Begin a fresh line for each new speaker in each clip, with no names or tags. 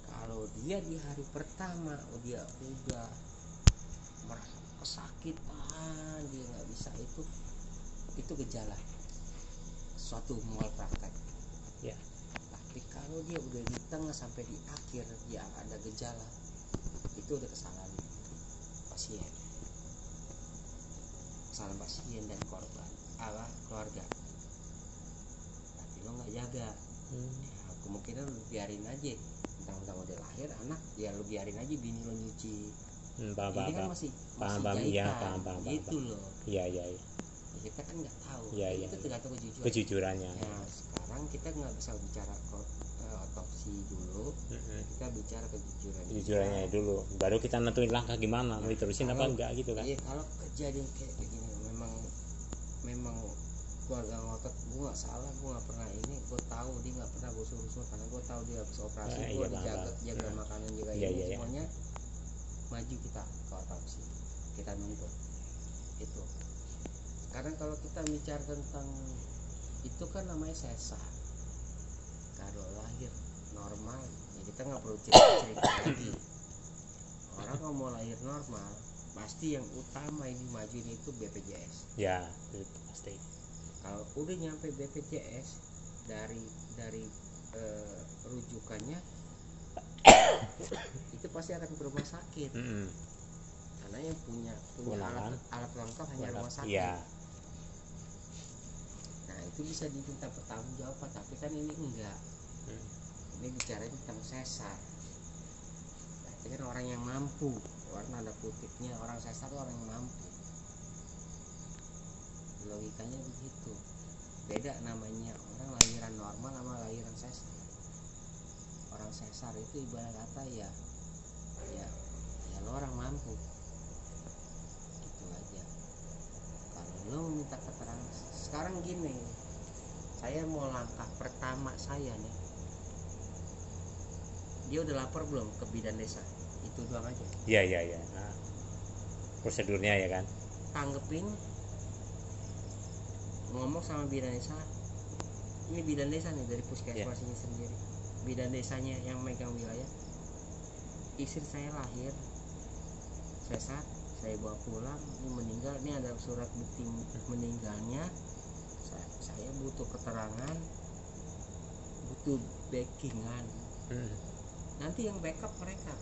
Kalau dia di hari pertama dia udah merasa kesakitan, dia nggak bisa, itu gejala suatu mual praktek.
Ya.
Tapi kalau dia udah di tengah sampai di akhir dia ada gejala, itu udah kesalahan pasien dan korban, keluarga. Tapi lo nggak jaga, ya, kemungkinan lo biarin aja, tentang udah lahir anak, ya lo biarin aja bini lo nyuci. Ini kan masih jahitan, gitu loh.
Iya.
Ya, kita kan nggak tahu. Itu tergantung
kejujurannya.
Nah, sekarang kita nggak bisa bicara otopsi dulu, kita bicara kejujurannya
dulu, baru kita nentuin langkah gimana, mau diterusin apa enggak gitu kan.
Iya, kalau kejadian kayak begini memang keluarga ngotot, gue nggak salah, gue nggak pernah ini, gue tahu dia nggak pernah gue suruh karena gue tahu dia habis operasi, gue jaga makanan juga, semuanya maju kita ke otopsi, kita nuntut itu. Karena kalau kita bicara tentang itu kan namanya sesar. Kalau lahir normal ya kita nggak perlu cerita lagi. Orang kalau mau lahir normal pasti yang utama ini majuin itu BPJS.
Ya, itu pasti.
Kalau udah nyampe BPJS dari rujukannya itu pasti akan ke rumah sakit. Karena yang punya alat lengkap hanya rumah sakit.
Ya.
Nah, itu bisa diminta pertanggungjawaban, tapi kan ini enggak. Ini bicara tentang sesar. Berarti kan orang yang mampu, warna ada kutipnya, orang sesar itu orang yang mampu. Logikanya begitu. Beda namanya orang lahiran normal sama lahiran sesar. Orang sesar itu ibarat kata ya lo orang mampu. Gitu aja. Kalau lo minta keterangan sekarang gini, saya mau langkah pertama saya nih, dia udah lapor belum ke bidan desa, itu doang aja.
Iya. Nah, prosedurnya ya kan,
tanggepin, ngomong sama bidan desa, ini bidan desa nih dari puskesmas ini sendiri, bidan desanya yang megang wilayah, istri saya lahir sesar, saya bawa pulang, ini meninggal, ini ada surat bukti meninggalnya, saya butuh keterangan, butuh backingan. Nanti yang backup mereka.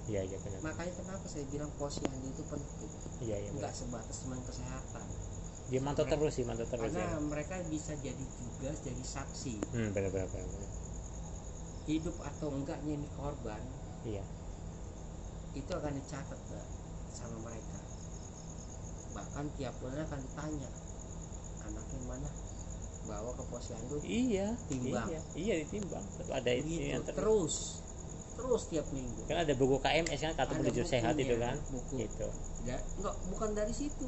Iya benar.
Makanya kenapa saya bilang posyandu itu penting.
Iya.
Enggak sebatas tentang kesehatan.
Dia mantau terus.
Karena mereka bisa jadi tugas, jadi saksi.
Benar.
Hidup atau enggaknya ini korban.
Iya.
Itu akan dicatat sama mereka. Bahkan tiap bulan akan ditanya anaknya mana, bawa ke posyandu.
Iya.
Timbang.
Iya ditimbang. Ada itu yang
terus tiap minggu.
Kan ada buku KMS kan, kartu menuju sehat itu kan.
Buku.
Gitu.
Bukan dari situ.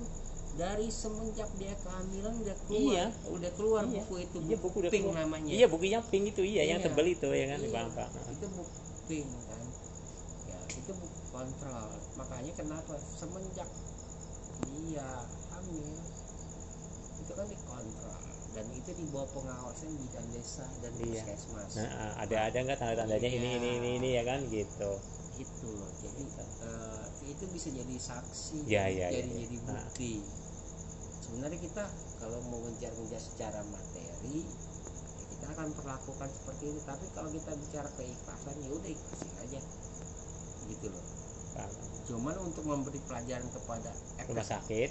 Dari semenjak dia kehamilan udah keluar. Iya. Udah keluar buku itu. Buku udah pink keluar. Namanya.
Iya, bukunya pink itu yang tebal itu ya kan, Bang.
Itu buku pink kan. Ya, itu buku kontrol. Makanya kenapa semenjak dia hamil itu kan dikontrol dan itu di bawah pengawasan bidan desa dan puskesmas.
Ada nggak tanda-tandanya ini ya kan gitu.
Gitu loh. Jadi itu bisa jadi saksi, jadi bukti. Sebenarnya kita kalau mau mengejar secara materi, ya kita akan perlakukan seperti itu. Tapi kalau kita bicara keikhlasan, ya udah ikhlasin aja, gitu loh. Cuman untuk memberi pelajaran kepada
rumah sakit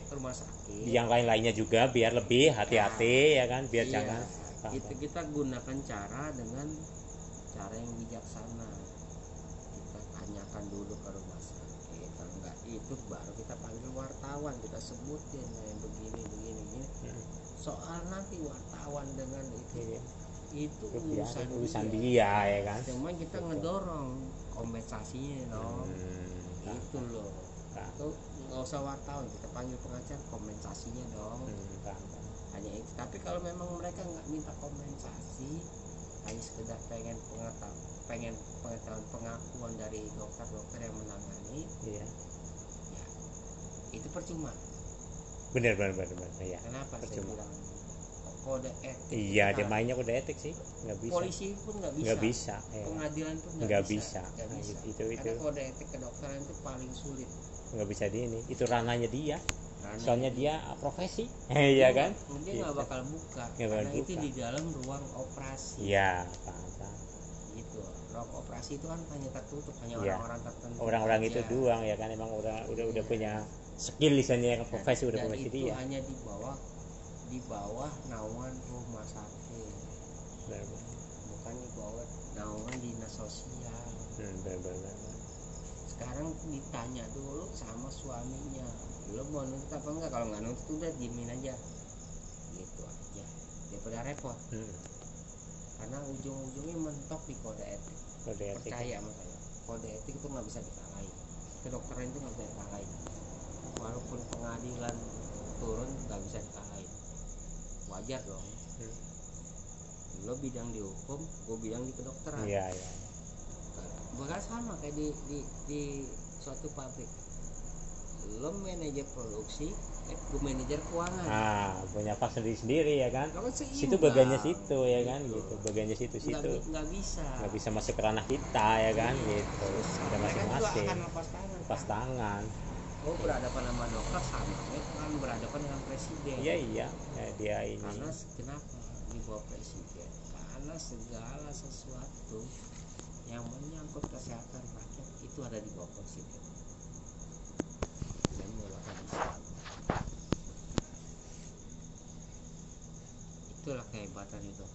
yang
lain-lainnya juga biar lebih hati-hati ya kan, biar jangan
kita gunakan dengan cara yang bijaksana. Kita tanyakan dulu ke rumah sakit, kalau enggak itu baru kita panggil wartawan, kita sebutin yang begini. Soal nanti wartawan dengan itu urusan dia ya kan. Cuma kita ngedorong kompensasinya dong. Itu loh. Itu nggak usah wartawan, kita panggil pengacara, kompensasinya dong. Hanya itu. Tapi kalau memang mereka nggak minta kompensasi, hanya sekedar pengen pengetahuan pengakuan dari dokter yang menangani, ya itu percuma.
Benar ya.
Kenapa percuma? Saya bilang kode etik.
Iya, dia
kita.
mainnya kode etik sih, nggak bisa.
Polisi pun nggak bisa.
Nggak bisa. Ya.
Pengadilan pun
Nggak bisa.
Nggak
Nah,
bisa.
itu.
Karena kode etik kedokteran itu paling sulit.
Nggak bisa di ini. Itu ranahnya dia.
Karena
Soalnya dia profesi. Iya kan?
Dia nggak bakal buka.
Nggak bakal
Karena itu
buka.
di dalam ruang operasi.
Iya, paham.
Gitu. Ruang operasi itu kan hanya tertutup, hanya
Iya.
orang-orang tertentu.
Orang-orang itu
aja.
doang ya kan, emang udah punya skill misalnya yang profesi udah
Dan
profesi
itu
dia.
hanya di bawah naungan rumah sakit,
Benar.
bukan di bawah naungan dinas sosial.
Benar.
Sekarang ditanya dulu sama suaminya, lo mau nuntut apa enggak? Kalau nggak nuntut udah diemin aja, gitu aja daripada repot. Karena ujung-ujungnya mentok di kode etik.
Kode etik.
Percaya sama saya, kode etik itu nggak bisa dikalahin. Kedokteran itu nggak bisa dikalahin. Walaupun pengadilan turun nggak bisa dikalahin. Wajar dong. Lo bidang di hukum, gue bidang di kedokteran.
Iya.
Bahkan sama kayak di suatu pabrik. Lo manajer produksi, gue manajer keuangan.
Punya pas sendiri ya kan.
Lo kan seimbang.
Situ bagiannya situ ya kan, gitu. Bagiannya situ.
Nggak bisa.
Nggak bisa masuk ke ranah kita ya kan, gitu. Ada masing-masing.
Akan lepas tangan.
Pas tangan.
Berhadapan sama dokter sama kan berhadapan dengan presiden.
Iya. Ya, dia ini.
Karena kenapa di bawah presiden? Karena segala sesuatu yang menyangkut kesehatan rakyat itu ada di bawah presiden. Dan menggunakan Islam. Itulah kehebatan itu.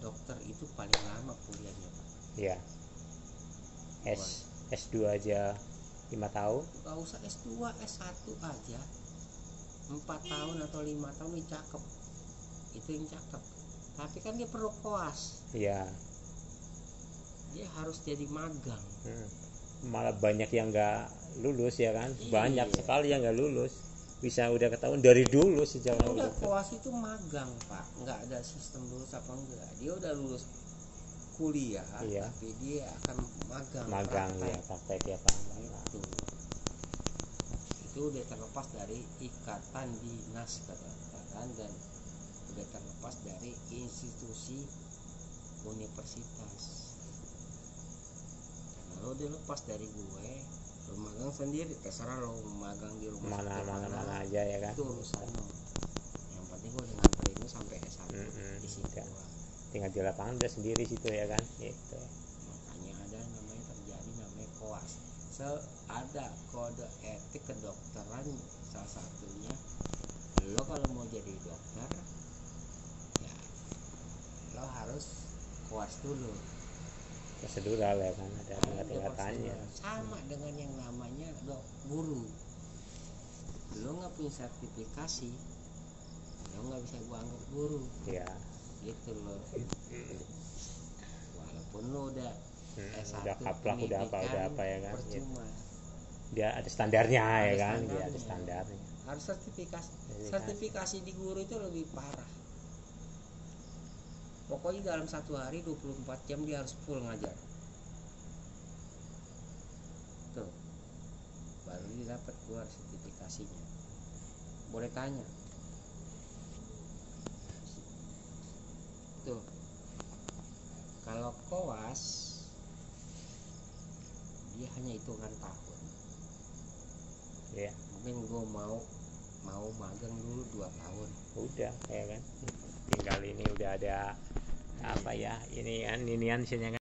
Dokter itu paling lama kuliahnya, Pak.
Iya. S2 aja 5 tahun.
Gak usah S2, S1 aja 4 tahun atau 5 tahun dicakep. Itu yang cakep. Tapi kan dia perlu koas.
Iya.
Dia harus jadi magang.
Malah banyak yang nggak lulus ya kan.
Iya.
Banyak sekali yang nggak lulus. Bisa udah ketahuan dari dulu sejak
Udah koas itu magang, Pak. Nggak ada sistem lulus apa enggak. Dia udah lulus kuliah,
Iya.
tapi dia akan magang
ya praktek ya Pak.
Itu udah terlepas dari ikatan dinas kedokteran dan udah terlepas dari institusi universitas. Karena lo udah lepas dari gue, lo magang sendiri, terserah lo magang di rumah
mana aja ya kan.
itu urusan lo. Yang penting gue udah nganterin lo sampai S1 di situ.
Tinggal di lapangan udah sendiri situ ya kan, gitu.
Makanya ada namanya koas. Ada kode etik kedokteran, salah satunya lo kalau mau jadi dokter ya lo harus koas dulu.
Prosedural ya kan, ada tingkat-tingkatannya.
Sama dengan yang namanya guru. Lo nggak punya sertifikasi, lo nggak bisa gua anggap guru.
Iya.
Gitu loh. Walaupun lo udah S1
udah kaplak, udah apa ya kan.
Percuma.
Dia ada standarnya ya kan, dia ada standarnya.
Harus sertifikasi. Sertifikasi di guru itu lebih parah. Pokoknya dalam satu hari 24 jam dia harus full ngajar. Tuh. Baru dia dapat gua sertifikasinya. Boleh tanya. Tuh. Kalau koas dia hanya hitungan tahun.
Iya.
Mungkin gue mau magang dulu 2 tahun.
Udah ya kan. Tinggal ini udah ada apa ya? Inian isinya kan.